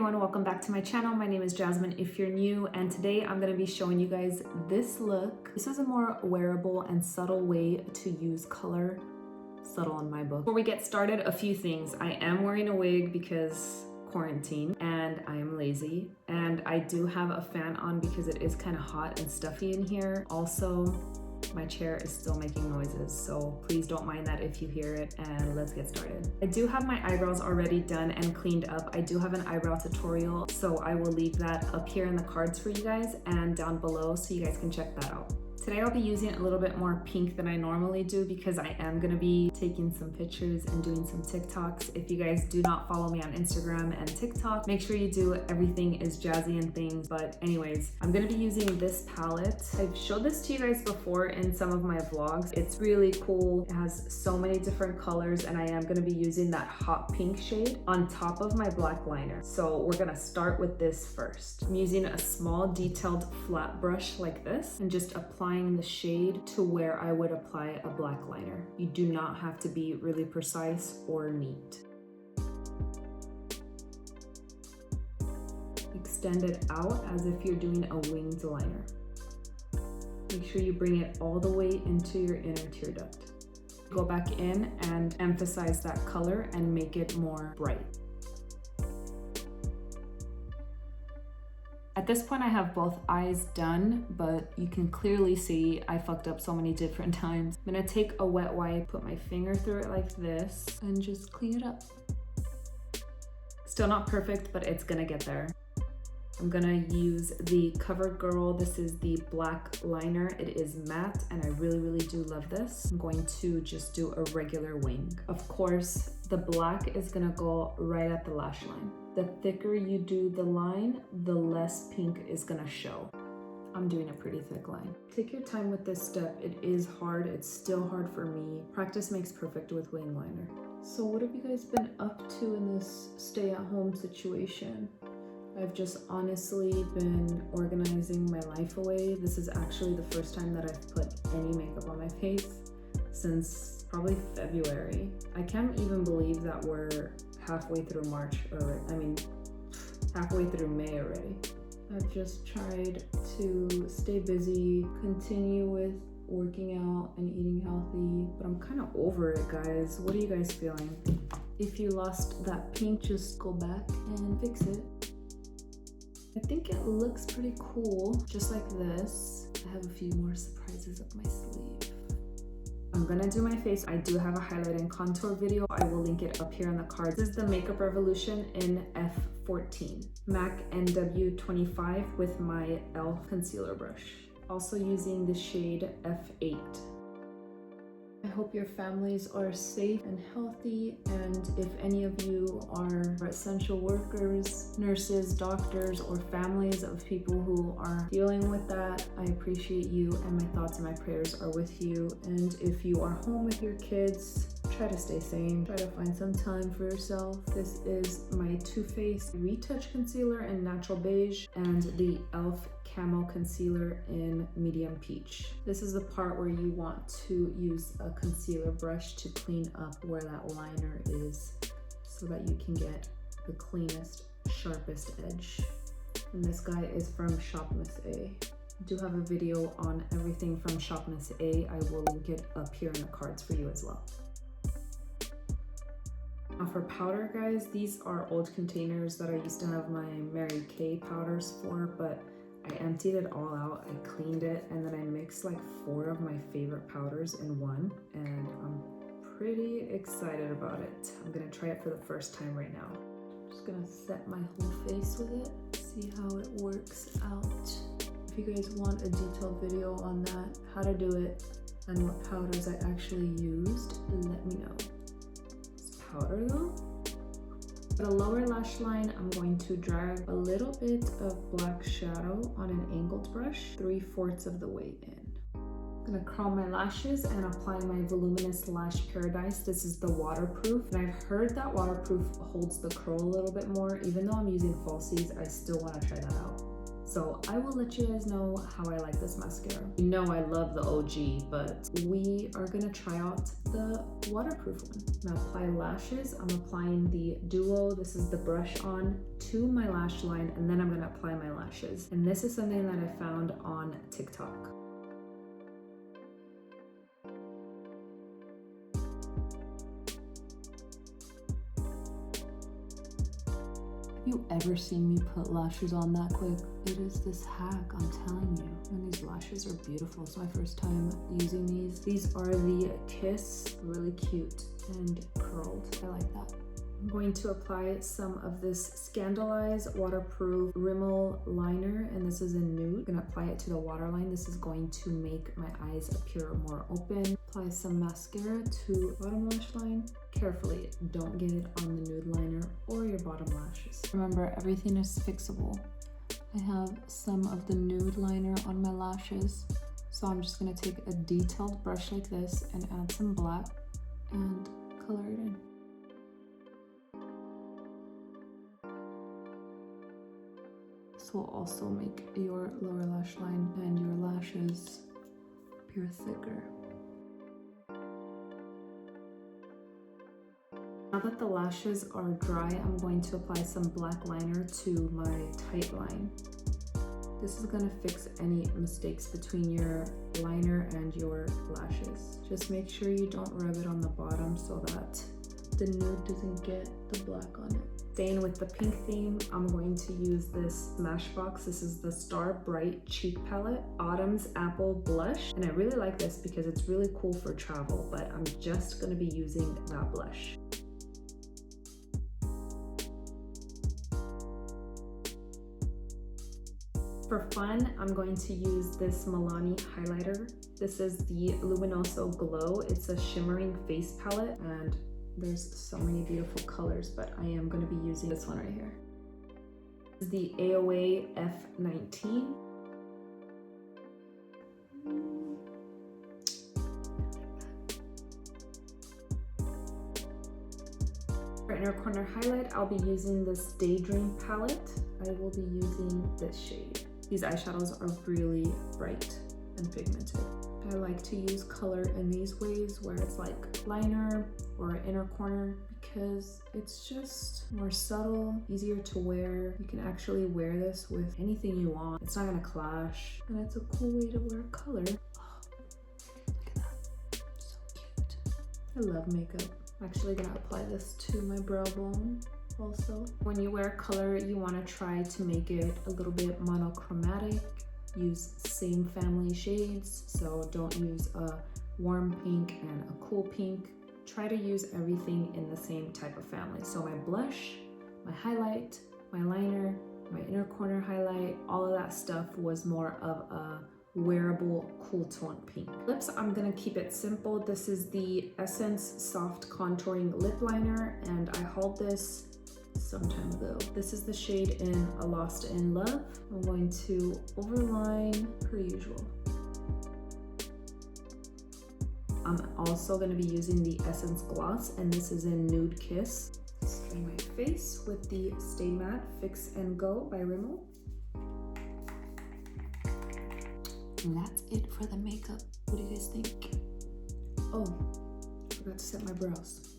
everyone, welcome back to my channel. My name is Jasmine if you're new, and today I'm going to be showing you guys this look. This is a more wearable and subtle way to use color. Subtle in my book. Before we get started, a few things. I am wearing a wig because quarantine and I am lazy, and I do have a fan on because it is kind of hot and stuffy in here. Also, my chair is still making noises, so please don't mind that if you hear it, and let's get started. I do have my eyebrows already done and cleaned up. I do have an eyebrow tutorial, so I will leave that up here in the cards for you guys and down below so you guys can check that out. Today I'll be using a little bit more pink than I normally do because I am going to be taking some pictures and doing some TikToks. If you guys do not follow me on Instagram and TikTok, make sure you do. Everything is Jazzy and Things. But anyways, I'm going to be using this palette. I've showed this to you guys before in some of my vlogs. It's really cool. It has so many different colors, and I am going to be using that hot pink shade on top of my black liner. So we're going to start with this first. I'm using a small detailed flat brush like this and just applying the shade to where I would apply a black liner. You do not have to be really precise or neat. Extend it out as if you're doing a winged liner. Make sure you bring it all the way into your inner tear duct. Go back in and emphasize that color and make it more bright. At this point, I have both eyes done, but you can clearly see I fucked up so many different times. I'm gonna take a wet wipe, put my finger through it like this, and just clean it up. Still not perfect, but it's gonna get there. I'm gonna use the CoverGirl. This is the black liner. It is matte, and I really do love this. I'm going to just do a regular wing. Of course, the black is gonna go right at the lash line. The thicker you do the line, the less pink is gonna show. I'm doing a pretty thick line. Take your time with this step. It is hard. It's still hard for me. Practice makes perfect with wing liner. So what have you guys been up to in this stay-at-home situation? I've just honestly been organizing my life away. This is actually the first time that I've put any makeup on my face since probably February. I can't even believe that we're halfway through March, or halfway through May already. I've just tried to stay busy, continue with working out and eating healthy, but I'm kind of over it, guys. What are you guys feeling? If you lost that pink, just go back and fix it. I think it looks pretty cool, just like this. I have a few more surprises up my sleeve. I'm gonna do my face. I do have a highlight and contour video. I will link it up here in the cards. This is the Makeup Revolution in F14. MAC NW25 with my e.l.f. concealer brush. Also using the shade F8. I hope your families are safe and healthy, and if any of you are essential workers, nurses, doctors, or families of people who are dealing with that, I appreciate you, and my thoughts and my prayers are with you. And if you are home with your kids, try to stay sane. Try to find some time for yourself. This is my Too Faced Retouch Concealer in Natural Beige and the e.l.f. Camo Concealer in Medium Peach. This is the part where you want to use a concealer brush to clean up where that liner is so that you can get the cleanest, sharpest edge. And this guy is from Shop Miss A. I do have a video on everything from Shop Miss A. I will link it up here in the cards for you as well. Now for powder, guys, these are old containers that I used to have my Mary Kay powders for, but I emptied it all out, I cleaned it, and then I mixed like 4 of my favorite powders in one, and I'm pretty excited about it. I'm gonna try it for the first time right now. I'm just gonna set my whole face with it, see how it works out. If you guys want a detailed video on that, how to do it, and what powders I actually used, let me know. This powder though. For the lower lash line, I'm going to drag a little bit of black shadow on an angled brush, 3/4 of the way in. I'm gonna curl my lashes and apply my Voluminous Lash Paradise. This is the waterproof, and I've heard that waterproof holds the curl a little bit more. Even though I'm using falsies, I still wanna try that out. So I will let you guys know how I like this mascara. You know I love the OG, but we are gonna try out the waterproof one. Now apply lashes. I'm applying the Duo. This is the brush on to my lash line, and then I'm gonna apply my lashes. And this is something that I found on TikTok. Have you ever seen me put lashes on that quick? It is this hack, I'm telling you. And these lashes are beautiful. It's my first time using these. These are the Kiss, really cute and curled. I like that. I'm going to apply some of this Scandalize waterproof Rimmel liner, and this is in nude. I'm gonna apply it to the waterline. This is going to make my eyes appear more open. Apply some mascara to bottom lash line. Carefully, don't get it on the nude liner or your bottom lashes. Remember, everything is fixable. I have some of the nude liner on my lashes, so I'm just gonna take a detailed brush like this and add some black and color it in. This will also make your lower lash line and your lashes appear thicker. Now that the lashes are dry, I'm going to apply some black liner to my tight line. This is gonna fix any mistakes between your liner and your lashes. Just make sure you don't rub it on the bottom so that the nude doesn't get the black on it. Staying with the pink theme, I'm going to use this Smashbox. This is the Star Bright Cheek Palette, Autumn's Apple Blush. And I really like this because it's really cool for travel, but I'm just gonna be using that blush. For fun, I'm going to use this Milani highlighter. This is the Luminoso Glow. It's a shimmering face palette, and there's so many beautiful colors, but I am going to be using this one right here. This is the AOA F19. For inner corner highlight, I'll be using this Daydream palette. I will be using this shade. These eyeshadows are really bright and pigmented. I like to use color in these ways where it's like liner or inner corner because it's just more subtle, easier to wear. You can actually wear this with anything you want. It's not gonna clash, and it's a cool way to wear color. Oh, look at that, so cute. I love makeup. I'm actually gonna apply this to my brow bone. Also, when you wear color, you want to try to make it a little bit monochromatic. Use same family shades, so don't use a warm pink and a cool pink. Try to use everything in the same type of family. So my blush, my highlight, my liner, my inner corner highlight, all of that stuff was more of a wearable cool tone pink. Lips, I'm gonna keep it simple. This is the Essence Soft Contouring Lip Liner, and I hauled this some time ago. This is the shade in A Lost in Love. I'm going to overline per usual. I'm also going to be using the Essence Gloss, and this is in Nude Kiss. Spray my face with the Stay Matte Fix and Go by Rimmel. And that's it for the makeup. What do you guys think? Oh, I forgot to set my brows.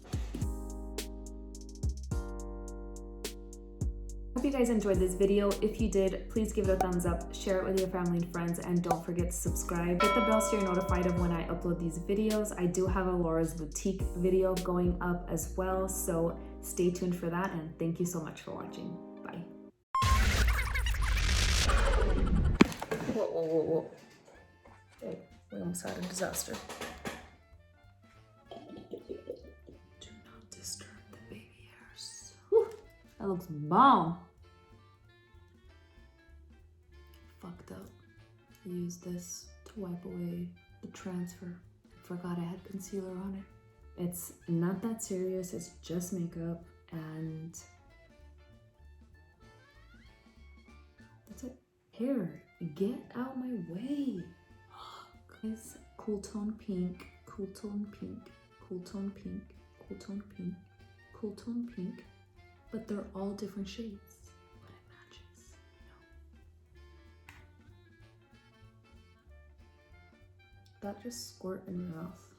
Hope you guys enjoyed this video. If you did, please give it a thumbs up, share it with your family and friends, and don't forget to subscribe. Hit the bell so you're notified of when I upload these videos. I do have a Laura's Boutique video going up as well, so stay tuned for that, and thank you so much for watching. Bye. Whoa, whoa, whoa, whoa. Okay, we almost had a disaster. Do not disturb the baby hairs. Whew, that looks bomb. Fucked up. I used this to wipe away the transfer. Forgot I had concealer on it. It's not that serious, it's just makeup, and that's it. Hair, get out my way. Guys, cool tone pink, cool tone pink, cool tone pink, cool tone pink, cool tone pink, but they're all different shades. But it matches. No. that just squirt in your mouth?